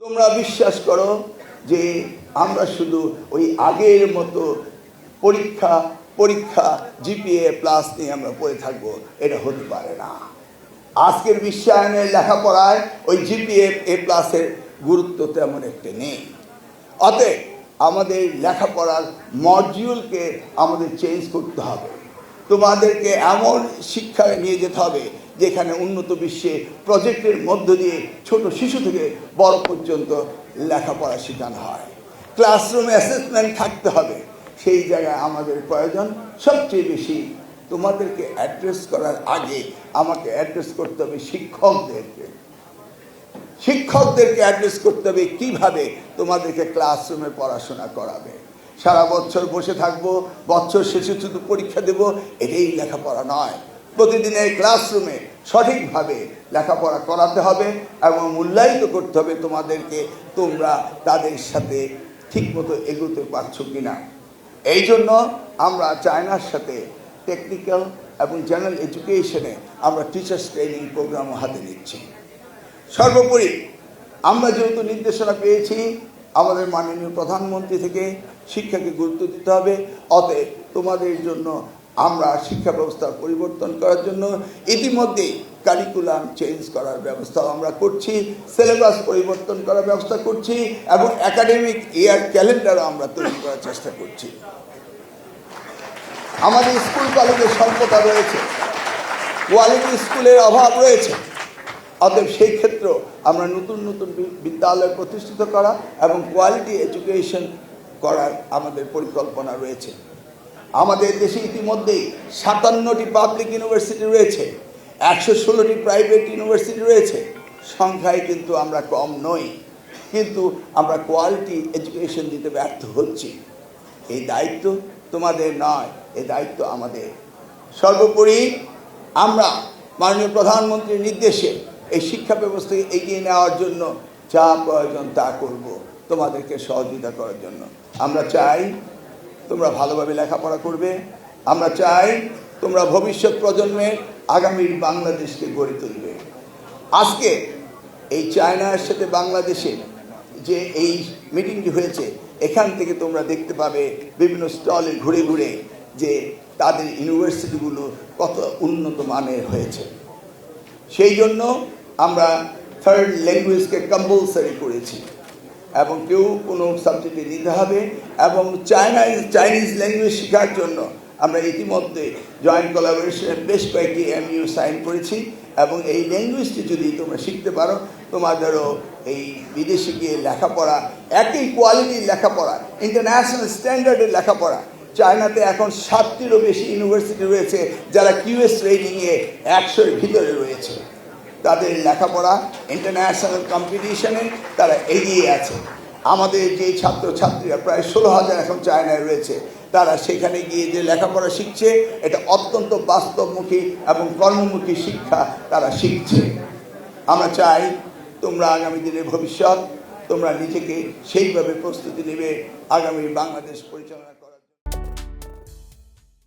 তোমরা বিশ্বাস করো যে আমরা শুধু ওই আগের মতো পরীক্ষা পরীক্ষা জিপিএ প্লাস নিয়ে আমরা পড়ে থাকবো, এটা হতে পারে না। আজকের বিশ্বায়নের লেখাপড়ায় ওই জিপিএ এ প্লাসের গুরুত্ব তেমন একটা নেই। অতএব আমাদের লেখাপড়ার মডিউলকে আমাদের চেঞ্জ করতে হবে। তোমাদেরকে এমন শিক্ষায় নিয়ে যেতে হবে যেখানে উন্নত বিশ্বে প্রজেক্টের মধ্য দিয়ে ছোট শিশু থেকে বড় পর্যন্ত লেখাপড়া শেখানো হয়। ক্লাসরুমে অ্যাসেসমেন্ট থাকতে হবে। সেই জায়গায় আমাদের প্রয়োজন সবচেয়ে বেশি তোমাদেরকে অ্যাড্রেস করার আগে আমাকে অ্যাড্রেস করতে হবে শিক্ষকদেরকে অ্যাড্রেস করতে হবে কিভাবে তোমাদেরকে ক্লাসরুমে পড়াশোনা করাবে। সারা বছর বসে থাকবো, বছর শেষে শুধু পরীক্ষা দেব, এটাই লেখাপড়া নয়। প্রতিদিনের ক্লাসরুমে সঠিকভাবে লেখাপড়া করাতে হবে এবং মূল্যায়িত করতে হবে তোমাদেরকে, তোমরা তাদের সাথে ঠিকমতো এগোতে পারছো কিনা। এই জন্য আমরা চায়নার সাথে টেকনিক্যাল এবং জেনারেল এডুকেশনে আমরা টিচার্স ট্রেনিং প্রোগ্রামও হাতে নিচ্ছি। সর্বোপরি আমরা যেহেতু নির্দেশনা পেয়েছি আমাদের মাননীয় প্রধানমন্ত্রী থেকে শিক্ষাকে গুরুত্ব দিতে হবে, অতএব তোমাদের জন্য আমরা শিক্ষা ব্যবস্থা পরিবর্তন করার জন্য ইতিমধ্যেই কারিকুলাম চেঞ্জ করার ব্যবস্থাও আমরা করছি, সিলেবাস পরিবর্তন করার ব্যবস্থা করছি এবং একাডেমিক ইয়ার ক্যালেন্ডারও আমরা তৈরি করার চেষ্টা করছি। আমাদের স্কুল কলেজের স্বল্পতা রয়েছে, কোয়ালিটি স্কুলের অভাব রয়েছে। অতএব সেই ক্ষেত্রেও আমরা নতুন নতুন বিদ্যালয় প্রতিষ্ঠিত করা এবং কোয়ালিটি এডুকেশন করার আমাদের পরিকল্পনা রয়েছে। আমাদের দেশে ইতিমধ্যেই 57টি পাবলিক ইউনিভার্সিটি রয়েছে, 116টি প্রাইভেট ইউনিভার্সিটি রয়েছে। সংখ্যায় কিন্তু আমরা কম নই, কিন্তু আমরা কোয়ালিটি এডুকেশন দিতে ব্যর্থ হচ্ছি। এই দায়িত্ব তোমাদের নয়, এই দায়িত্ব আমাদের। সর্বোপরি আমরা মাননীয় প্রধানমন্ত্রীর নির্দেশে এই শিক্ষা ব্যবস্থাকে এগিয়ে নেওয়ার জন্য যা প্রয়োজন তা করব তোমাদেরকে সহযোগিতা করার জন্য। আমরা চাই তোমরা ভালোভাবে লেখাপড়া করবে, আমরা চাই তোমরা ভবিষ্যৎ প্রজন্মের আগামীর বাংলাদেশকে গড়ে তুলবে। আজকে এই চায়নার সাথে বাংলাদেশের যে এই মিটিংটি হয়েছে, এখান থেকে তোমরা দেখতে পাবে বিভিন্ন স্টলে ঘুরে ঘুরে যে তাদের ইউনিভার্সিটিগুলো কত উন্নত মানের হয়েছে। সেই জন্য আমরা থার্ড ল্যাঙ্গুয়েজকে কম্পালসারি করেছি এবং কেউ কোনো সাবজেক্টে নিতে হবে এবং চাইনিজ ল্যাঙ্গুয়েজ শেখার জন্য আমরা ইতিমধ্যে জয়েন্ট কোলাবোরেশনে বেশ কয়েকটি MOU সাইন করেছি এবং এই ল্যাঙ্গুয়েজটি যদি তোমরা শিখতে পারো তোমাদেরও এই বিদেশে গিয়ে লেখাপড়া, একই কোয়ালিটির লেখাপড়া, ইন্টারন্যাশনাল স্ট্যান্ডার্ডের লেখাপড়া। চায়নাতে এখন 7টিরও বেশি ইউনিভার্সিটি রয়েছে যারা QS রেটিংয়ে 100-এর ভিতরে রয়েছে। তাদের লেখাপড়া ইন্টারন্যাশনাল কম্পিটিশনে তারা এগিয়ে আছে। আমাদের যে ছাত্রছাত্রীরা প্রায় 16,000 এখন চায়নায় রয়েছে, তারা সেখানে গিয়ে যে লেখাপড়া শিখছে এটা অত্যন্ত বাস্তবমুখী এবং কর্মমুখী শিক্ষা তারা শিখছে। আমরা চাই তোমরা আগামী দিনের ভবিষ্যৎ, তোমরা নিজেকে সেইভাবে প্রস্তুতি নেবে আগামী বাংলাদেশ পরিচালনা।